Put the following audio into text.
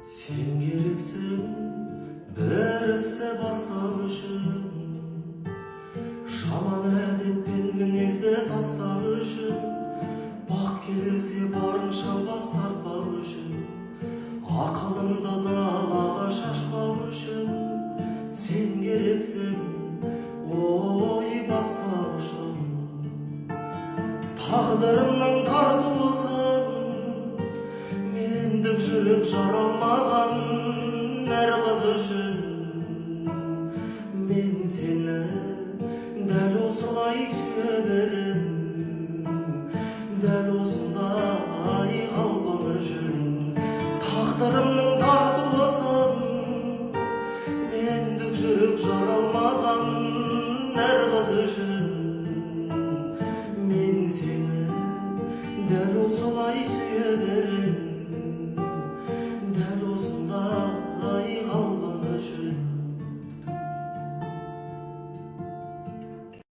Sen керексің бір істі бастау үшін, жаман әдет пен мінезді тастау үшін, бақ келсе барынша бас тартпау үшін, ақылымды далаға шашпау үшін. Sen керексің ой бастаушым, тағдырымның тартуысың, мендік жүрек жаралмаған әр қыз үшін. Мен сені дәл осылай сүйе берем, дәл осындай қалпың үшін. Тағдырымның тартуысың, мендік жүрек жаралмаған әр қыз үшін. Мен сені дәл осылай сүйе берем, дәл осындай қалпың